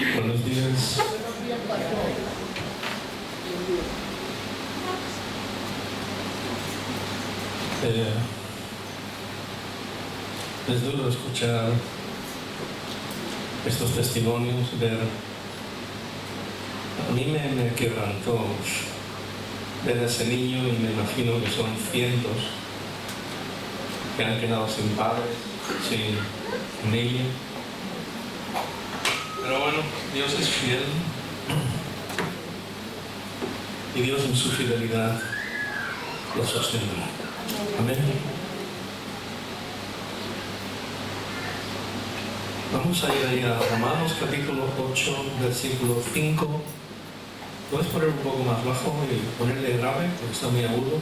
Buenos días. Es duro escuchar estos testimonios, a mí me quebrantó ver a ese niño, y me imagino que son cientos que han quedado sin padres, sin familia. Pero bueno, Dios es fiel y Dios en su fidelidad lo sostendrá. Amén. Vamos a ir ahí a Romanos capítulo 8, versículo 5. ¿Puedes poner un poco más bajo y ponerle grave porque está muy agudo?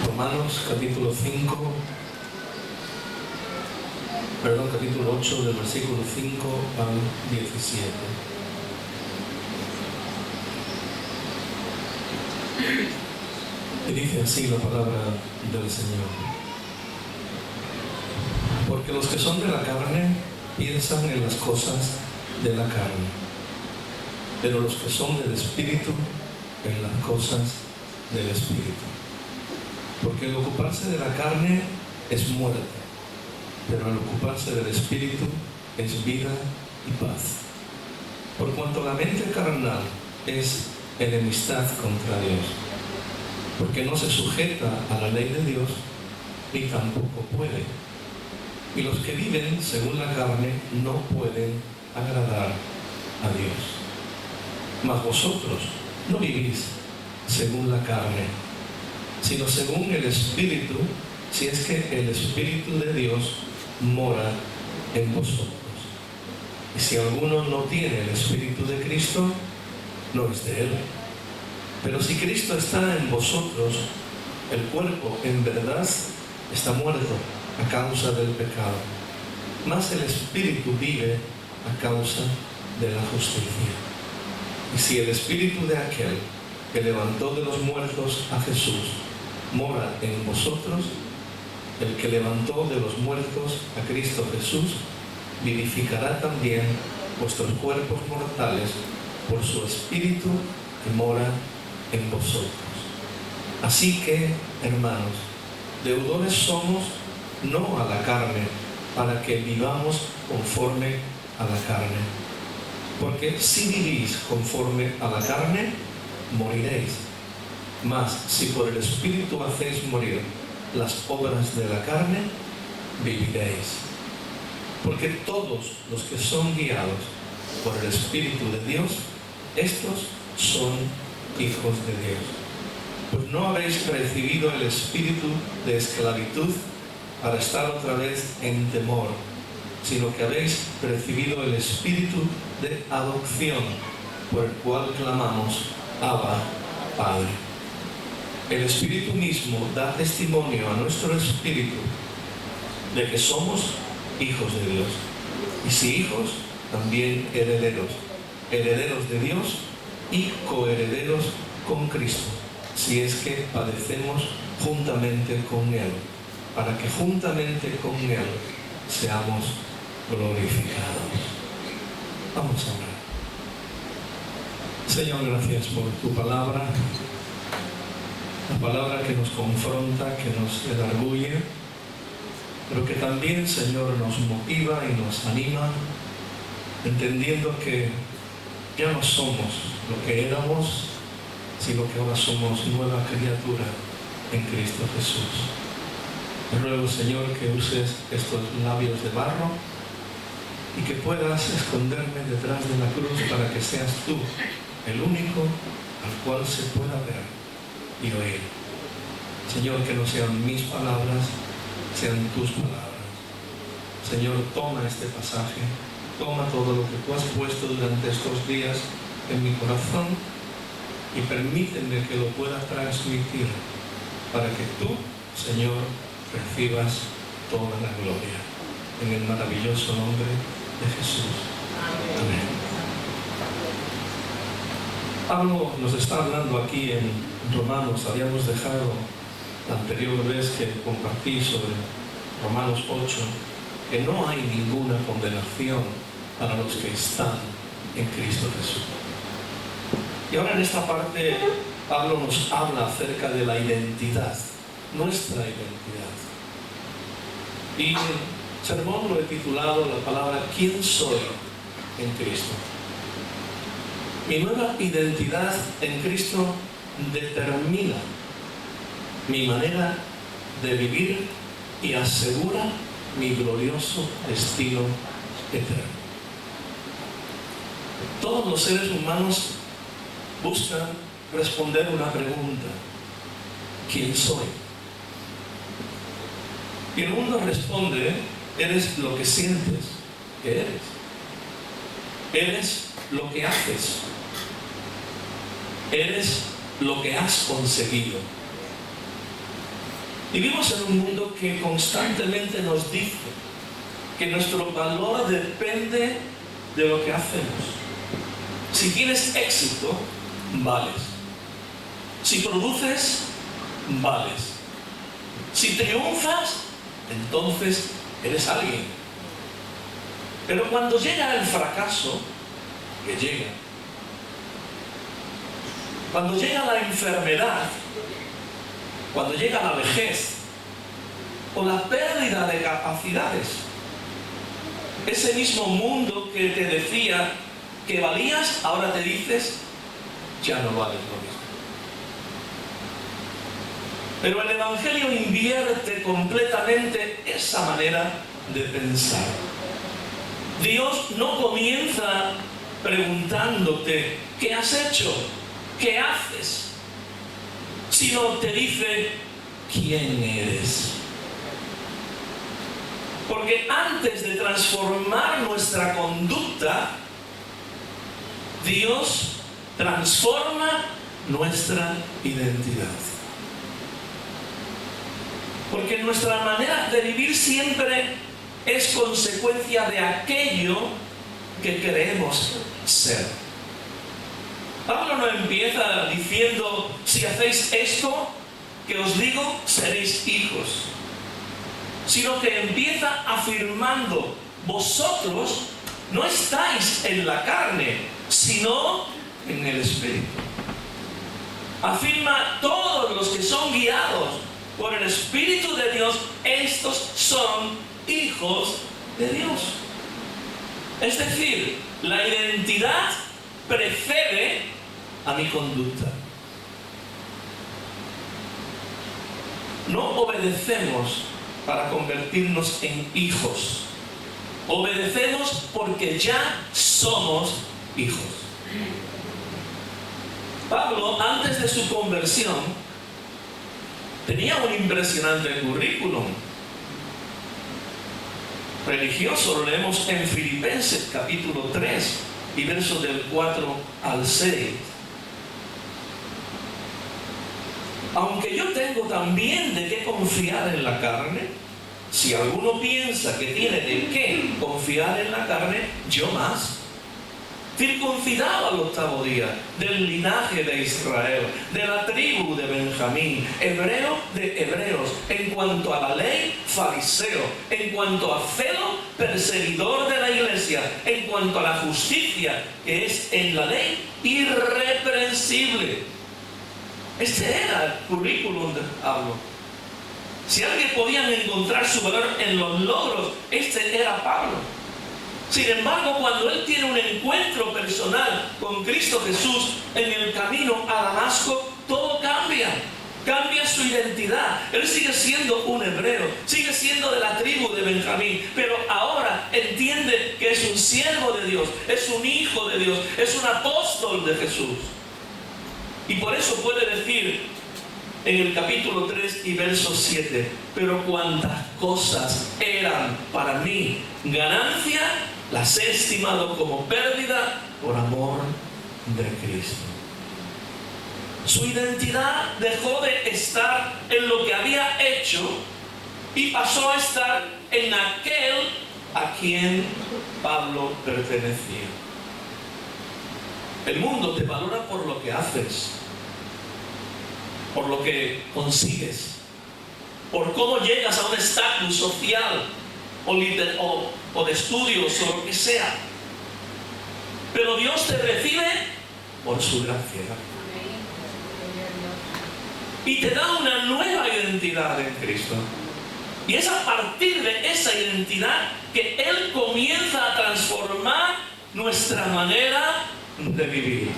Romanos capítulo 8 del versículo 5 al 17. Y dice así la palabra del Señor. Porque los que son de la carne piensan en las cosas de la carne, pero los que son del Espíritu en las cosas del Espíritu. Porque el ocuparse de la carne es muerte, pero el ocuparse del Espíritu es vida y paz. Por cuanto la mente carnal es enemistad contra Dios, porque no se sujeta a la ley de Dios, ni tampoco puede. Y los que viven según la carne no pueden agradar a Dios. Mas vosotros no vivís según la carne, sino según el Espíritu, si es que el Espíritu de Dios mora en vosotros. Y si alguno no tiene el Espíritu de Cristo, no es de Él. Pero si Cristo está en vosotros, el cuerpo en verdad está muerto a causa del pecado, mas el Espíritu vive a causa de la justicia. Y si el Espíritu de aquel que levantó de los muertos a Jesús mora en vosotros, el que levantó de los muertos a Cristo Jesús vivificará también vuestros cuerpos mortales por su Espíritu que mora en vosotros. Así que, hermanos, deudores somos no a la carne, para que vivamos conforme a la carne. Porque si vivís conforme a la carne, moriréis. Mas si por el Espíritu hacéis morir las obras de la carne, viviréis. Porque todos los que son guiados por el Espíritu de Dios, estos son hijos de Dios. Pues no habéis recibido el espíritu de esclavitud para estar otra vez en temor, sino que habéis recibido el espíritu de adopción, por el cual clamamos, Abba, Padre. El Espíritu mismo da testimonio a nuestro espíritu de que somos hijos de Dios. Y si hijos, también herederos, herederos de Dios y coherederos con Cristo, si es que padecemos juntamente con Él, para que juntamente con Él seamos glorificados. Vamos a orar. Señor, gracias por tu palabra, la palabra que nos confronta, que nos redarguye, pero que también, Señor, nos motiva y nos anima, entendiendo que ya no somos lo que éramos, sino que ahora somos nueva criatura en Cristo Jesús. Te ruego, Señor, que uses estos labios de barro y que puedas esconderme detrás de la cruz para que seas tú el único al cual se pueda ver y oír. Señor, que no sean mis palabras, sean tus palabras. Señor, toma este pasaje, toma todo lo que tú has puesto durante estos días en mi corazón y permíteme que lo pueda transmitir para que tú, Señor, recibas toda la gloria. En el maravilloso nombre de Jesús. Amén. Pablo nos está hablando aquí en Romanos. Habíamos dejado la anterior vez que compartí sobre Romanos 8, que no hay ninguna condenación para los que están en Cristo Jesús. Y ahora en esta parte Pablo nos habla acerca de la identidad, nuestra identidad. Y el sermón lo he titulado la palabra ¿quién soy en Cristo? Mi nueva identidad en Cristo determina mi manera de vivir y asegura mi glorioso destino eterno. Todos los seres humanos buscan responder una pregunta: ¿quién soy? Y el mundo responde: eres lo que sientes que eres. Eres lo que haces. Eres lo que has conseguido. Vivimos en un mundo que constantemente nos dice que nuestro valor depende de lo que hacemos. Si tienes éxito, vales. Si produces, vales. Si triunfas, entonces eres alguien. Pero cuando llega el fracaso, que llega, cuando llega la enfermedad, cuando llega la vejez o la pérdida de capacidades, ese mismo mundo que te decía que valías, ahora te dices, ya no vales lo mismo. Pero el Evangelio invierte completamente esa manera de pensar. Dios no comienza preguntándote ¿qué has hecho? ¿Qué haces? Sino te dice ¿quién eres? Porque antes de transformar nuestra conducta, Dios transforma nuestra identidad. Porque nuestra manera de vivir siempre es consecuencia de aquello que creemos ser. Pablo no empieza diciendo: si hacéis esto que os digo, seréis hijos. Sino que empieza afirmando: vosotros no estáis en la carne, sino en el Espíritu. Afirma: todos los que son guiados por el Espíritu de Dios, estos son hijos de Dios. Es decir, la identidad precede a mi conducta. No obedecemos para convertirnos en hijos. Obedecemos porque ya somos hijos. Pablo, antes de su conversión, tenía un impresionante currículum religioso. Lo leemos en Filipenses capítulo 3 y versos del 4 al 6. Aunque yo tengo también de qué confiar en la carne, si alguno piensa que tiene de qué confiar en la carne, yo más. Circuncidado al 8º día, del linaje de Israel, de la tribu de Benjamín, hebreo de hebreos, en cuanto a la ley, fariseo, en cuanto a celo, perseguidor de la iglesia, en cuanto a la justicia que es en la ley, irreprensible. Este era el currículum de Pablo. Si alguien podía encontrar su valor en los logros, este era Pablo. Sin embargo, cuando él tiene un encuentro personal con Cristo Jesús en el camino a Damasco, todo cambia. Cambia su identidad. Él sigue siendo un hebreo, sigue siendo de la tribu de Benjamín, pero ahora entiende que es un siervo de Dios, es un hijo de Dios, es un apóstol de Jesús. Y por eso puede decir en el capítulo 3 y verso 7: pero cuantas cosas eran para mí ganancia, las he estimado como pérdida por amor de Cristo. Su identidad dejó de estar en lo que había hecho y pasó a estar en aquel a quien Pablo pertenecía. El mundo te valora por lo que haces, por lo que consigues, por cómo llegas a un estatus social o de estudios o lo que sea. Pero Dios te recibe por su gracia y te da una nueva identidad en Cristo. Y es a partir de esa identidad que Él comienza a transformar nuestra manera de vivir.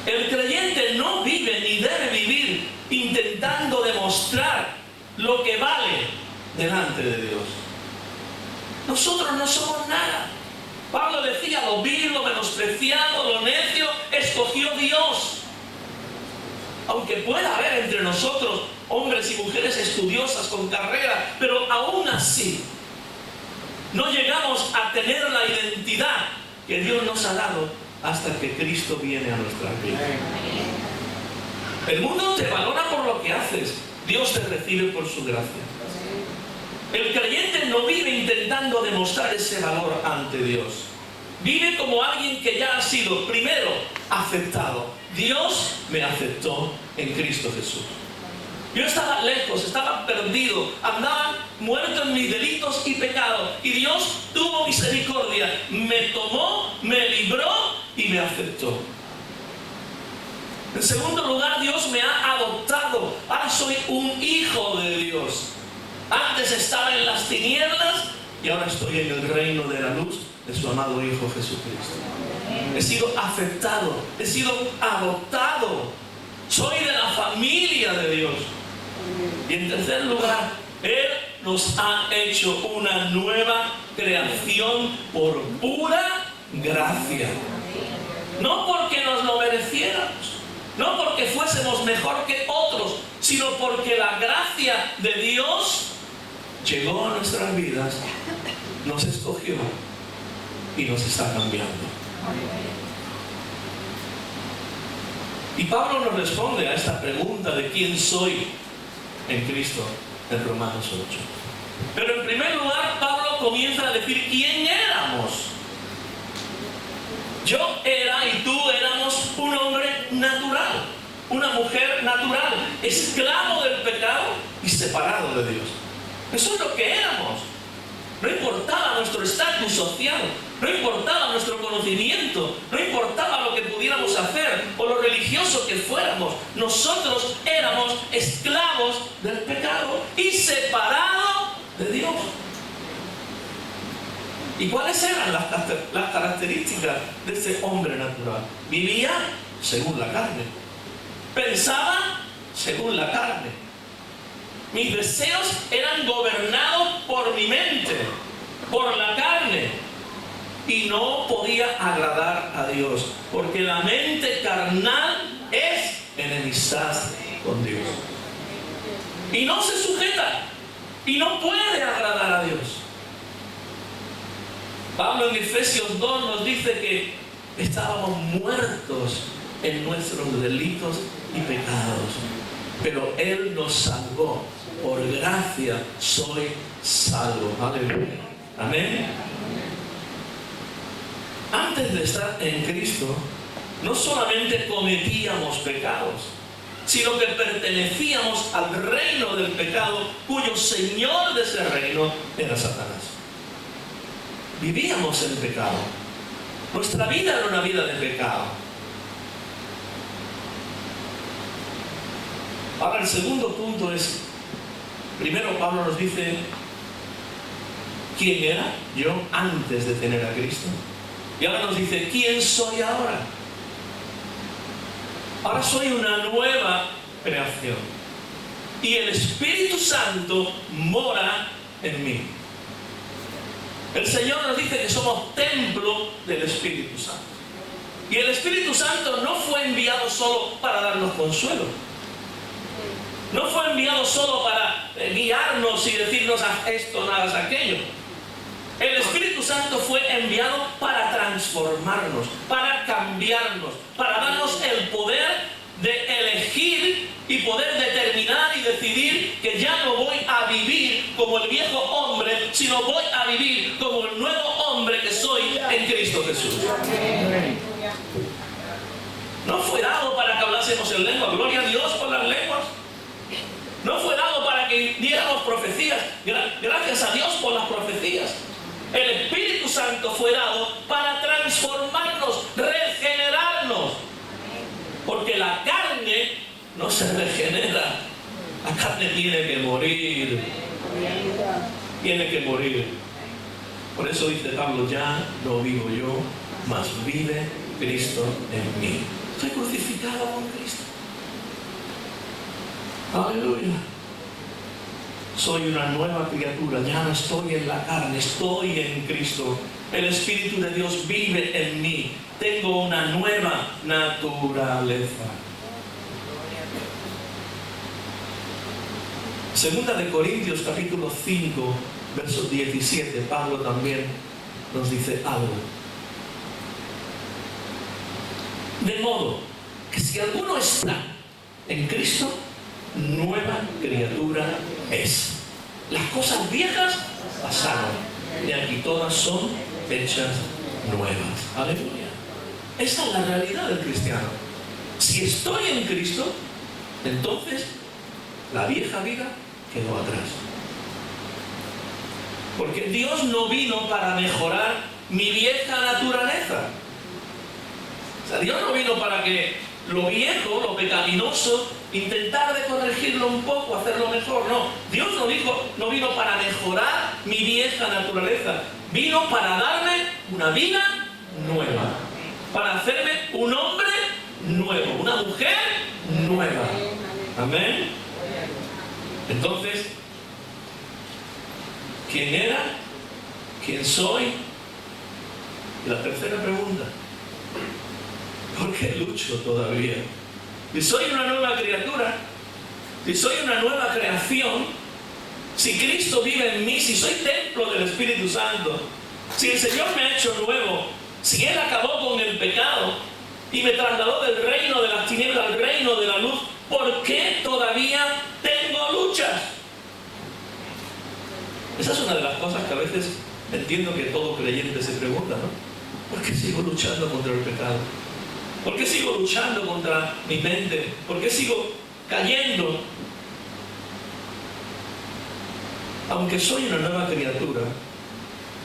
El creyente no vive ni debe vivir intentando demostrar lo que vale delante de Dios. Nosotros no somos nada. Pablo decía: lo vil, lo menospreciado, lo necio, escogió Dios. Aunque pueda haber entre nosotros hombres y mujeres estudiosas con carrera, pero aún así no llegamos a tener la identidad que Dios nos ha dado hasta que Cristo viene a nuestra vida. El mundo te valora por lo que haces, Dios te recibe por su gracia. El creyente no vive intentando demostrar ese valor ante Dios. Vive como alguien que ya ha sido, primero, aceptado. Dios me aceptó en Cristo Jesús. Yo estaba lejos, estaba perdido, andaba muerto en mis delitos y pecados. Y Dios tuvo misericordia, me tomó, me libró y me aceptó. En segundo lugar, Dios me ha adoptado. Ahora soy un hijo de Dios. Antes estaba en las tinieblas y ahora estoy en el reino de la luz de su amado Hijo Jesucristo. He sido aceptado, he sido adoptado. Soy de la familia de Dios. Y en tercer lugar, Él nos ha hecho una nueva creación por pura gracia. No porque nos lo mereciéramos, no porque fuésemos mejor que otros, sino porque la gracia de Dios llegó a nuestras vidas, nos escogió y nos está cambiando. Y Pablo nos responde a esta pregunta de quién soy en Cristo en Romanos 8. Pero en primer lugar, Pablo comienza a decir quién éramos. Yo era y tú éramos un hombre natural, una mujer natural, esclavo del pecado y separado de Dios. Eso es lo que éramos. No importaba nuestro estatus social, no importaba nuestro conocimiento, no importaba lo que pudiéramos hacer o lo religioso que fuéramos. Nosotros éramos esclavos del pecado y separados de Dios. ¿Y cuáles eran las características de ese hombre natural? Vivía según la carne, pensaba según la carne. Mis deseos eran gobernados por mi mente, por la carne. Y no podía agradar a Dios, porque la mente carnal es enemistad con Dios. Y no se sujeta, y no puede agradar a Dios. Pablo en Efesios 2 nos dice que estábamos muertos en nuestros delitos y pecados, pero Él nos salvó. Por gracia soy salvo. Aleluya. Amén. Antes de estar en Cristo, no solamente cometíamos pecados, sino que pertenecíamos al reino del pecado, cuyo señor de ese reino era Satanás. Vivíamos en pecado. Nuestra vida era una vida de pecado. Ahora el segundo punto es, primero Pablo nos dice quién era yo antes de tener a Cristo. Y ahora nos dice quién soy ahora. Ahora soy una nueva creación. Y el Espíritu Santo mora en mí. El Señor nos dice que somos templo del Espíritu Santo. Y el Espíritu Santo no fue enviado solo para darnos consuelo. No fue enviado solo para guiarnos y decirnos haz esto, no hagas aquello. El Espíritu Santo fue enviado para transformarnos, para cambiarnos, para darnos el poder de elegir y poder determinar y decidir que que ya no voy a vivir como el viejo hombre, sino voy a vivir como el nuevo hombre que soy en Cristo Jesús. No fue dado para que hablásemos en lengua. Gloria a Dios por las lenguas. No fue dado para que diéramos profecías. Gracias a Dios por las profecías. El Espíritu Santo fue dado para transformarnos, regenerarnos. Porque la carne no se regenera. La carne tiene que morir. Tiene que morir. Por eso dice Pablo, ya no vivo yo, mas vive Cristo en mí. Estoy crucificado con Cristo. Aleluya. Soy una nueva criatura, ya no estoy en la carne, estoy en Cristo. El Espíritu de Dios vive en mí. Tengo una nueva naturaleza. Segunda de Corintios capítulo 5, verso 17, Pablo también nos dice algo. De modo que si alguno está en Cristo, nueva criatura es. Las cosas viejas pasaron, y aquí todas son hechas nuevas. Aleluya. Esa es la realidad del cristiano. Si estoy en Cristo, entonces la vieja vida quedó atrás. Porque Dios no vino para mejorar mi vieja naturaleza. O sea, Dios no vino para que lo viejo, lo pecaminoso, intentar de corregirlo un poco, hacerlo mejor. No, Dios no vino para mejorar mi vieja naturaleza. Vino para darme una vida nueva. Para hacerme un hombre nuevo, una mujer nueva. Amén. Entonces, ¿quién era? ¿Quién soy? Y la tercera pregunta, ¿por qué lucho todavía? Si soy una nueva criatura, si soy una nueva creación, si Cristo vive en mí, si soy templo del Espíritu Santo, si el Señor me ha hecho nuevo, si Él acabó con el pecado y me trasladó del reino de las tinieblas al reino de la luz, ¿por qué todavía tengo luchas? Esa es una de las cosas que a veces entiendo que todo creyente se pregunta, ¿no? ¿Por qué sigo luchando contra el pecado? ¿Por qué sigo luchando contra mi mente? ¿Por qué sigo cayendo? Aunque soy una nueva criatura,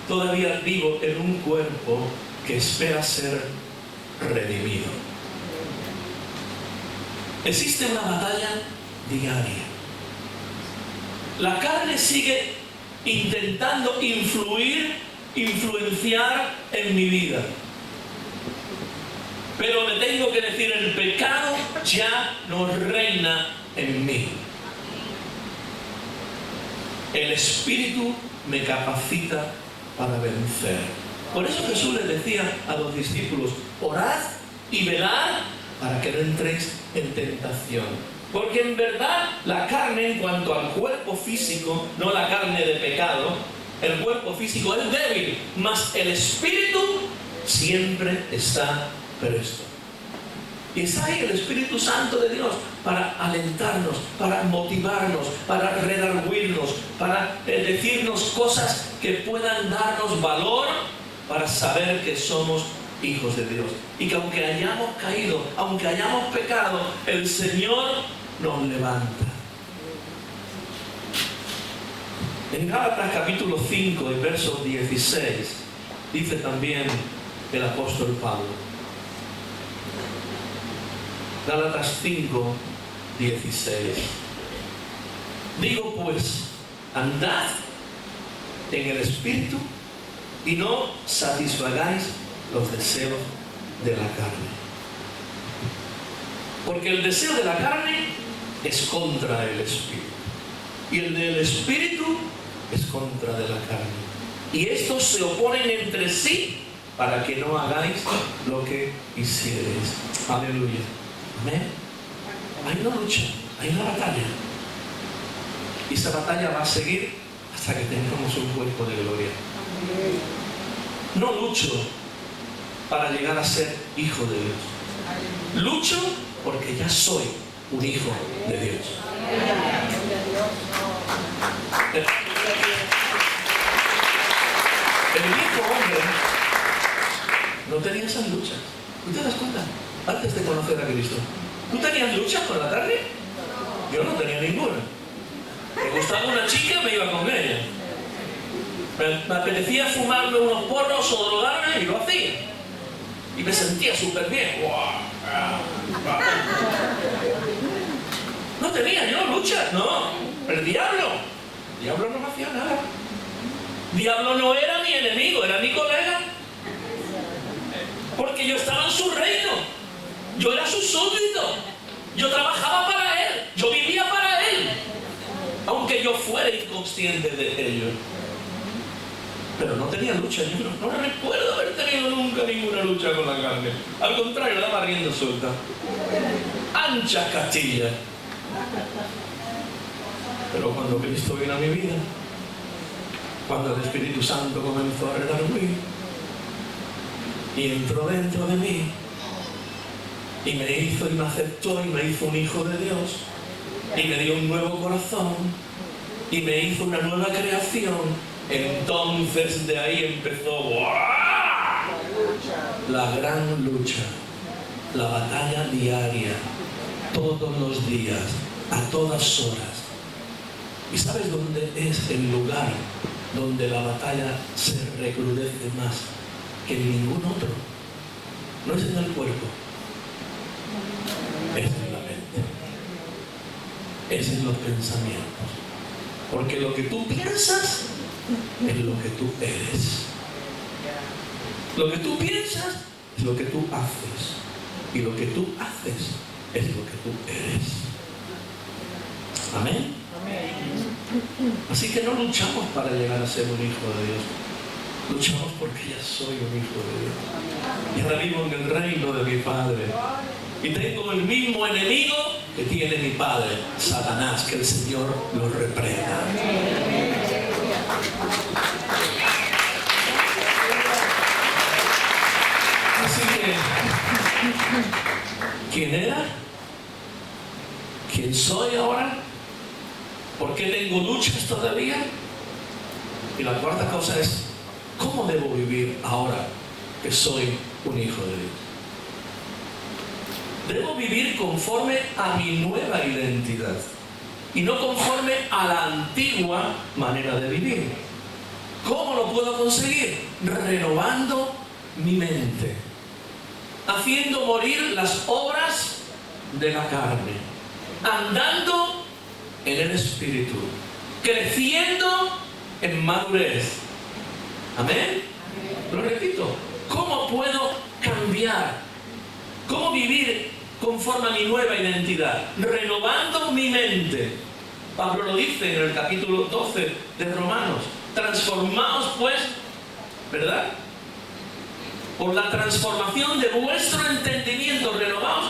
todavía vivo en un cuerpo que espera ser redimido. Existe una batalla diaria. La carne sigue intentando influenciar en mi vida. Pero le tengo que decir, el pecado ya no reina en mí. El Espíritu me capacita para vencer. Por eso Jesús le decía a los discípulos, orad y velad para que no entréis en tentación. Porque en verdad la carne, en cuanto al cuerpo físico, no la carne de pecado, el cuerpo físico es débil, mas el Espíritu siempre está presto. Y está ahí el Espíritu Santo de Dios para alentarnos, para motivarnos, para redarguirnos, para decirnos cosas que puedan darnos valor para saber que somos hijos de Dios. Y que aunque hayamos caído, aunque hayamos pecado, el Señor nos levanta. En Gálatas capítulo 5 y verso 16 dice también el apóstol Pablo. Gálatas 5, 16. Digo pues, andad en el Espíritu y no satisfagáis los deseos de la carne. Porque el deseo de la carne es contra el Espíritu. Y el del Espíritu es contra de la carne. Y estos se oponen entre sí para que no hagáis lo que hiciereis. Aleluya. Amén. Hay una lucha, hay una batalla. Y esa batalla va a seguir hasta que tengamos un cuerpo de gloria. No lucho para llegar a ser hijo de Dios. Lucho porque ya soy un hijo de Dios. El viejo hombre no tenía esas luchas. ¿Tú te das cuenta? Antes de conocer a Cristo. ¿Tú tenías luchas con la carne? Yo no tenía ninguna. Me gustaba una chica, me iba con ella. Me apetecía fumarme unos porros o drogarme y lo hacía. Y me sentía súper bien. No tenía yo luchas, no. El diablo no me hacía nada. Diablo no era mi enemigo, era mi colega. Porque yo estaba en su reino. Yo era su súbdito. Yo trabajaba para él. Yo vivía para él. Aunque yo fuera inconsciente de ello. Pero no tenía lucha. Yo no recuerdo haber tenido nunca ninguna lucha con la carne. Al contrario, daba rienda suelta. Ancha Castilla. Pero cuando Cristo vino a mi vida, cuando el Espíritu Santo comenzó a redarguir y entró dentro de mí y me hizo y me aceptó y me hizo un hijo de Dios y me dio un nuevo corazón y me hizo una nueva creación, entonces de ahí empezó la gran lucha, la batalla diaria, todos los días, a todas horas. ¿Y sabes dónde es el lugar donde la batalla se recrudece más que en ningún otro? No es en el cuerpo, es en la mente, es en los pensamientos. Porque lo que tú piensas es lo que tú eres. Lo que tú piensas es lo que tú haces. Y lo que tú haces es lo que tú eres. Amén. Así que no luchamos para llegar a ser un hijo de Dios. Luchamos porque ya soy un hijo de Dios. Y ahora vivo en el reino de mi Padre. Y tengo el mismo enemigo que tiene mi Padre, Satanás, que el Señor lo reprenda. Así que, ¿quién era? ¿Quién soy ahora? ¿Por qué tengo luchas todavía? Y la cuarta cosa es, ¿cómo debo vivir ahora que soy un hijo de Dios? Debo vivir conforme a mi nueva identidad y no conforme a la antigua manera de vivir. ¿Cómo lo puedo conseguir? Renovando mi mente, haciendo morir las obras de la carne, andando en el Espíritu, creciendo en madurez. ¿Amén? Lo repito, ¿cómo puedo cambiar? ¿Cómo vivir conforme a mi nueva identidad? Renovando mi mente. Pablo lo dice en el capítulo 12 de Romanos. Transformaos pues, ¿verdad? Por la transformación de vuestro entendimiento. Renovaos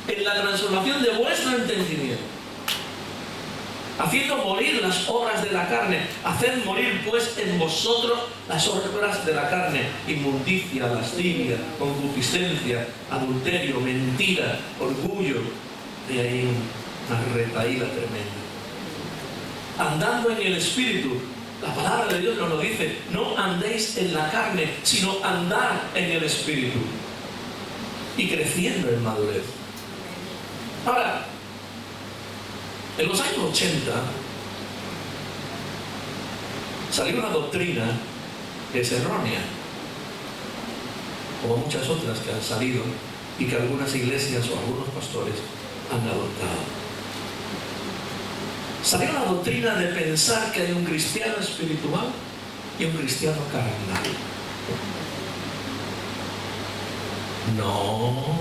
en la transformación de vuestro entendimiento. Haciendo morir las obras de la carne. Haced morir pues en vosotros las obras de la carne. Inmundicia, lascivia, concupiscencia, adulterio, mentira, orgullo. De ahí una retahíla tremenda. Andando en el Espíritu. La palabra de Dios nos lo dice. No andéis en la carne, sino andar en el Espíritu. Y creciendo en madurez. Ahora, en los años 80 salió una doctrina que es errónea, como muchas otras que han salido y que algunas iglesias o algunos pastores han adoptado. Salió la doctrina de pensar que hay un cristiano espiritual y un cristiano carnal. No.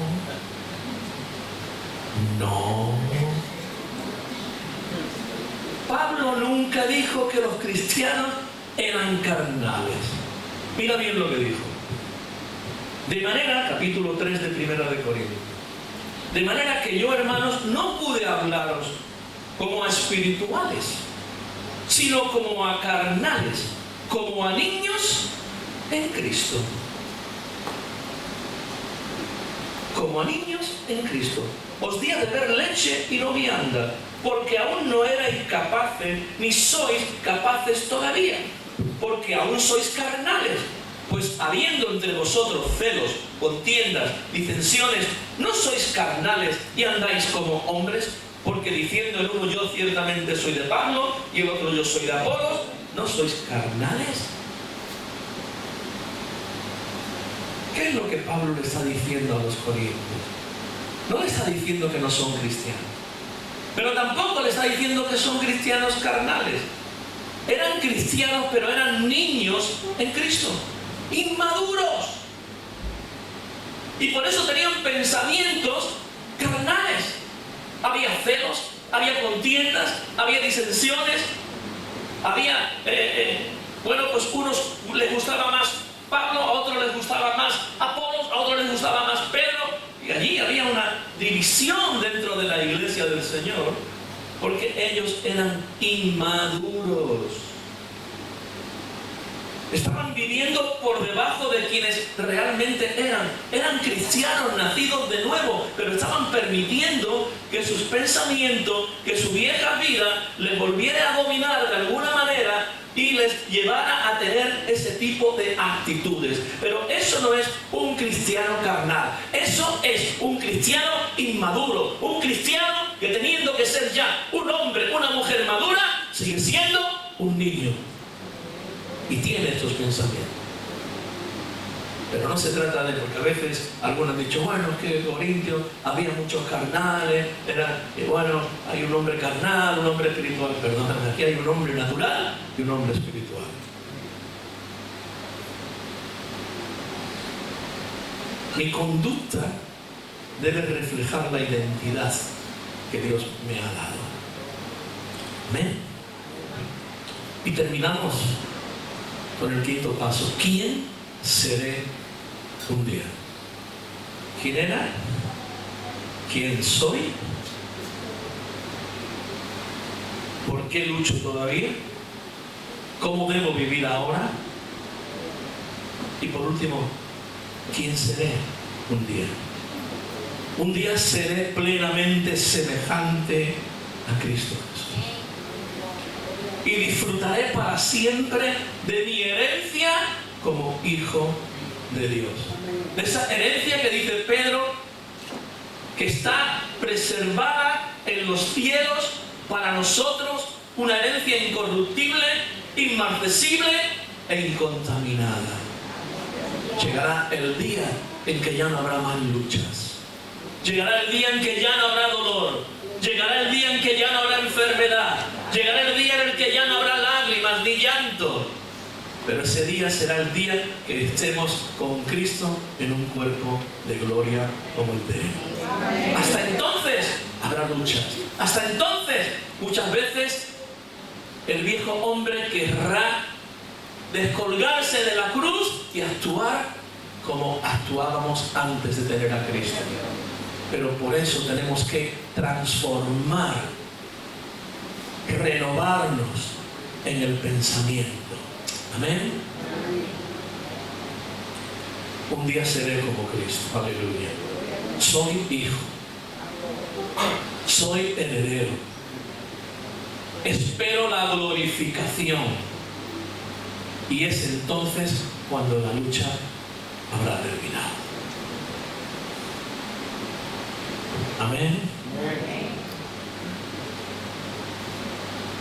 Pablo nunca dijo que los cristianos eran carnales. Mira bien lo que dijo. De manera, capítulo 3 de Primera de Corintios. De manera que yo, hermanos, no pude hablaros como a espirituales, sino como a carnales, como a niños en Cristo. Como a niños en Cristo. Os di a beber leche y no vianda, porque aún no erais capaces, ni sois capaces todavía, porque aún sois carnales. Pues habiendo entre vosotros celos, contiendas, disensiones, ¿no sois carnales y andáis como hombres? Porque diciendo el uno, yo ciertamente soy de Pablo, y el otro, yo soy de Apolos, ¿no sois carnales? ¿Qué es lo que Pablo le está diciendo a los corintios? No le está diciendo que no son cristianos, pero tampoco le está diciendo que son cristianos carnales. Eran cristianos, pero eran niños en Cristo, inmaduros. Y por eso tenían pensamientos carnales. Había celos, había contiendas, había disensiones, había, pues unos les gustaba más Pablo, a otros les gustaba más Apolos, a otros les gustaba más Pedro. Y allí había una división dentro de la iglesia del Señor, porque ellos eran inmaduros. Estaban viviendo por debajo de quienes realmente eran. Eran cristianos nacidos de nuevo, pero estaban permitiendo que sus pensamientos, que su vieja vida les volviera a dominar de alguna manera y les llevara a tener ese tipo de actitudes. Pero eso no es un cristiano carnal. Eso es un cristiano inmaduro. Un cristiano que, teniendo que ser ya un hombre, una mujer madura, sigue siendo un niño. Y tiene estos pensamientos. Pero no se trata de, porque a veces algunos han dicho, bueno, es que en Corintios había muchos carnales, hay un hombre carnal, un hombre espiritual. Perdóname, aquí hay un hombre natural y un hombre espiritual. Mi conducta debe reflejar la identidad que Dios me ha dado. Amén. Y terminamos con el quinto paso. ¿Quién seré un día? ¿Quién era? ¿Quién soy? ¿Por qué lucho todavía? ¿Cómo debo vivir ahora? Y por último, ¿quién seré un día? Un día seré plenamente semejante a Cristo Jesús. Y disfrutaré para siempre de mi herencia como hijo de Dios. De esa herencia que dice Pedro, que está preservada en los cielos para nosotros, una herencia incorruptible, inmarcesible e incontaminada. Llegará el día en que ya no habrá más luchas. Llegará el día en que ya no habrá dolor. Llegará el día en que ya no habrá enfermedad. Llegará el día en el que ya no habrá lágrimas ni llanto. Pero ese día será el día que estemos con Cristo en un cuerpo de gloria como el de Él. Hasta entonces habrá luchas. Hasta entonces, muchas veces, el viejo hombre querrá descolgarse de la cruz y actuar como actuábamos antes de tener a Cristo. Pero por eso tenemos que transformar, renovarnos en el pensamiento. Amén. Un día seré como Cristo. Aleluya. Soy hijo. Soy heredero. Espero la glorificación. Y es entonces cuando la lucha habrá terminado. Amén.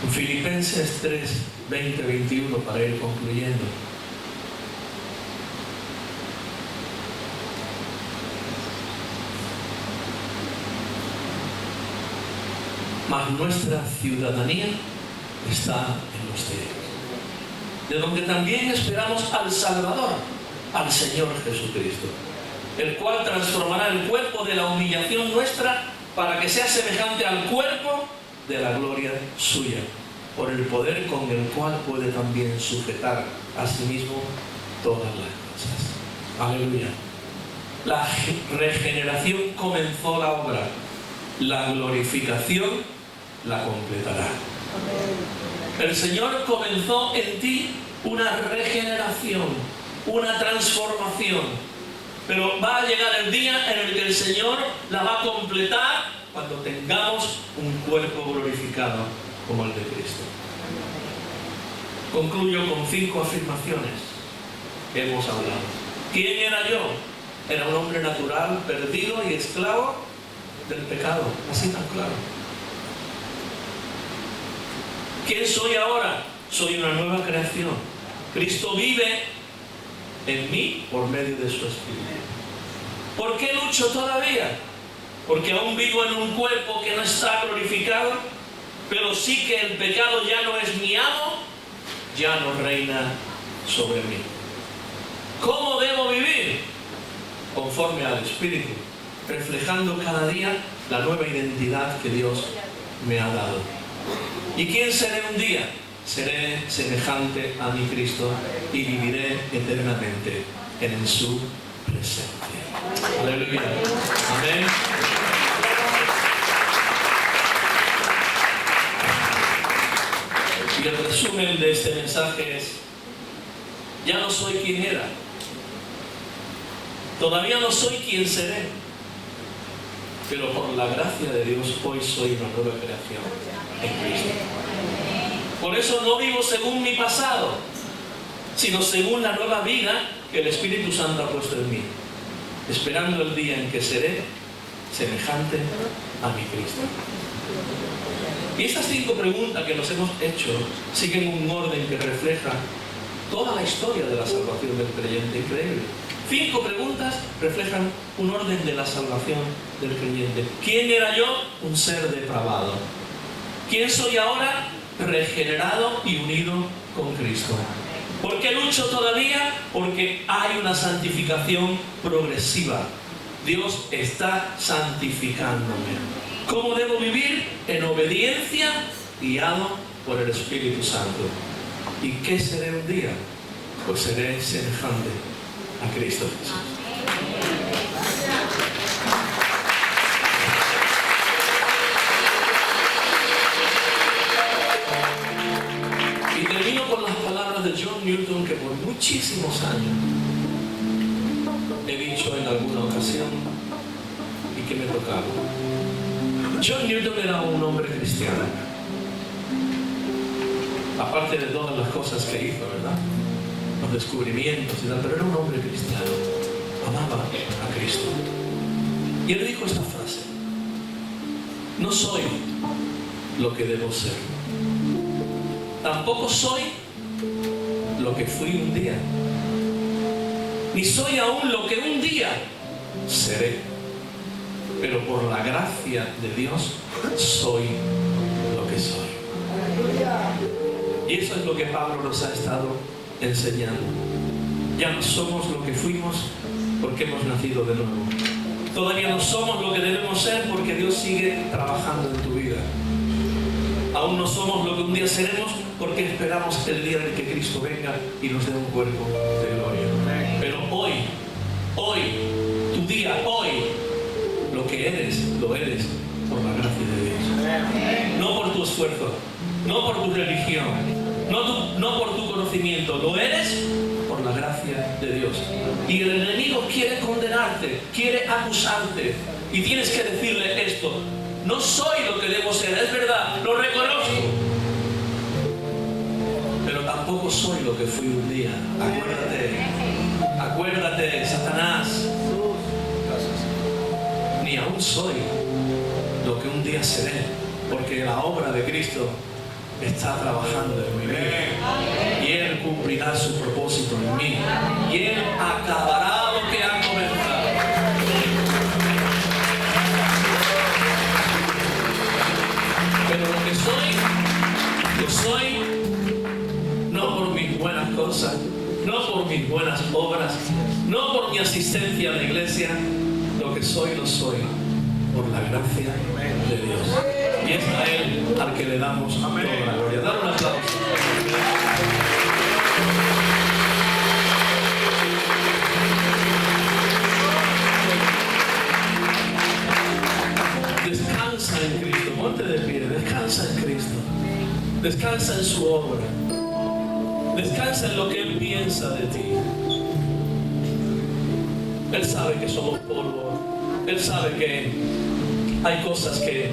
En Filipenses 3, 20, 21, para ir concluyendo. Mas nuestra ciudadanía está en los cielos, de donde también esperamos al Salvador, al Señor Jesucristo, el cual transformará el cuerpo de la humillación nuestra para que sea semejante al cuerpo de la gloria suya, por el poder con el cual puede también sujetar a sí mismo todas las cosas. Aleluya. La regeneración comenzó la obra, la glorificación la completará. El Señor comenzó en ti una regeneración, una transformación, pero va a llegar el día en el que el Señor la va a completar cuando tengamos un cuerpo glorificado como el de Cristo. Concluyo con 5 afirmaciones que hemos hablado. ¿Quién era yo? Era un hombre natural, perdido y esclavo del pecado, así tan claro. ¿Quién soy ahora? Soy una nueva creación. Cristo vive en mí por medio de su Espíritu. ¿Por qué lucho todavía? Porque aún vivo en un cuerpo que no está glorificado, pero sí que el pecado ya no es mi amo, ya no reina sobre mí. ¿Cómo debo vivir? Conforme al Espíritu, reflejando cada día la nueva identidad que Dios me ha dado. ¿Y quién seré un día? Seré semejante a mi Cristo y viviré eternamente en su presencia. Aleluya. Amén. Y el resumen de este mensaje es: ya no soy quien era. Todavía no soy quien seré. Pero por la gracia de Dios hoy soy una nueva creación en Cristo. Por eso no vivo según mi pasado, sino según la nueva vida que el Espíritu Santo ha puesto en mí, esperando el día en que seré semejante a mi Cristo. Y estas 5 preguntas que nos hemos hecho siguen un orden que refleja toda la historia de la salvación del creyente. Increíble. 5 preguntas reflejan un orden de la salvación del creyente. ¿Quién era yo? Un ser depravado. ¿Quién soy ahora? Regenerado y unido con Cristo. ¿Por qué lucho todavía? Porque hay una santificación progresiva. Dios está santificándome. ¿Cómo debo vivir? En obediencia, guiado por el Espíritu Santo. ¿Y qué seré un día? Pues seré semejante a Cristo Jesús. Y termino con las palabras de John Newton, que por muchísimos años he dicho en alguna ocasión y que me tocaba. John Newton era un hombre cristiano, aparte de todas las cosas que hizo, ¿verdad? Los descubrimientos y tal, pero era un hombre cristiano, amaba a Cristo. Y él dijo esta frase: no soy lo que debo ser, tampoco soy lo que fui un día, ni soy aún lo que un día seré, pero por la gracia de Dios soy lo que soy. Y eso es lo que Pablo nos ha estado enseñando. Ya no somos lo que fuimos porque hemos nacido de nuevo. Todavía no somos lo que debemos ser porque Dios sigue trabajando en tu vida. Aún no somos lo que un día seremos porque esperamos el día en que Cristo venga y nos dé un cuerpo de gloria. Pero hoy, tu día, hoy, lo que eres, lo eres por la gracia de Dios. No por tu esfuerzo, no por tu religión, no por tu conocimiento, lo eres por la gracia de Dios. Y el enemigo quiere condenarte, quiere acusarte, y tienes que decirle esto: no soy lo que debo ser, es verdad, lo reconozco, pero tampoco soy lo que fui un día. Acuérdate, Satanás, ni aún soy lo que un día seré, porque la obra de Cristo está trabajando en mi vida y Él cumplirá su propósito en mí y Él acabará lo que ha comenzado. Pero lo que soy no por mis buenas cosas, no por mis buenas obras, no por mi asistencia a la iglesia. Lo que soy, lo soy por la gracia de Dios. Y es a Él al que le damos toda la gloria. Dar un aplauso. Descansa en Cristo. Ponte de pie. Descansa en Cristo. Descansa en su obra. Descansa en lo que Él piensa de ti. Él sabe que somos polvo. Él sabe que Hay cosas que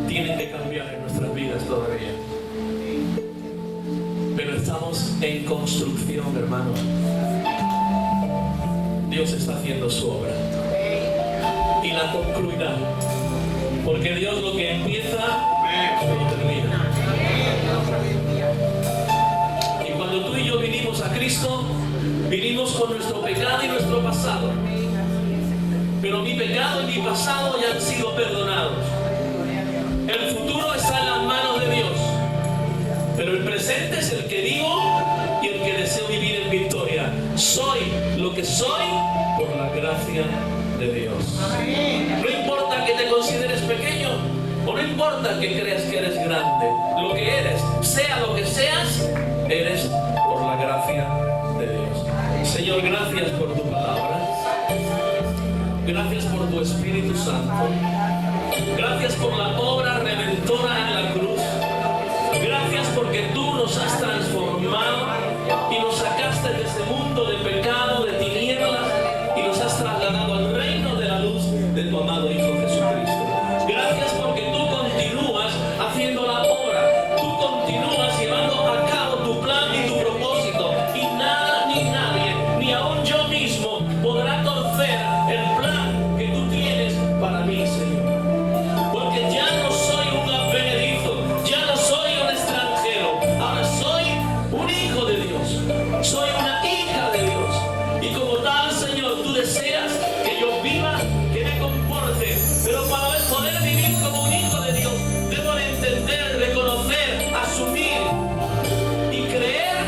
tienen que cambiar en nuestras vidas todavía. Pero estamos en construcción, hermano. Dios está haciendo su obra y la concluirá, porque Dios lo que empieza lo termina. Y cuando tú y yo vinimos a Cristo, vinimos con nuestro pecado y nuestro pasado, pero mi pecado y mi pasado ya han sido perdonados. El futuro está en las manos de Dios, pero el presente es el que vivo y el que deseo vivir en victoria. Soy lo que soy por la gracia de Dios. No importa que te consideres pequeño, o no importa que creas que eres grande. Lo que eres, sea lo que seas, eres por la gracia de Dios. Señor, gracias por tu palabra. Gracias por tu Espíritu Santo. Gracias por la obra redentora en la cruz. Gracias porque tú nos has transformado y nos sacaste de ese mundo de pecado, de tinieblas, y nos has trasladado al reino de la luz de tu amado Hijo Jesucristo. Gracias porque tú continúas haciendo la obra, tú continúas llevando a cabo tu plan y tu propósito, y nada ni nadie, ni aun yo mismo, podrá torcer el plan que tú tienes para mí, Señor. Porque ya no soy un advenedizo, ya no soy un extranjero, ahora soy un hijo de Dios, soy una hija de Dios. Y como tal, Señor, tú deseas que yo viva, que me comporte, pero para poder vivir como un hijo de Dios, debo de entender, reconocer, asumir y creer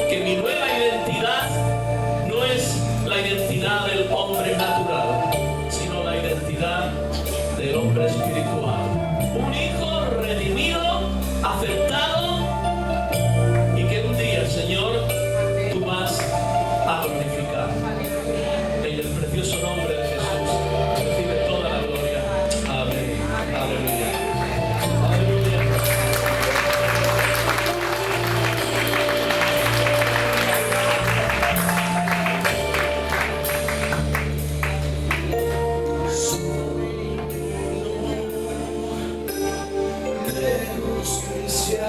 que mi nueva identidad no es la identidad del hombre natural, sino la identidad del hombre espiritual. Un hijo redimido, aceptado, y que un día, Señor, tú vas a glorificar. En el precioso nombre de Jesús, recibe toda la gloria. Amén. Aleluya. Aleluya. De justicia.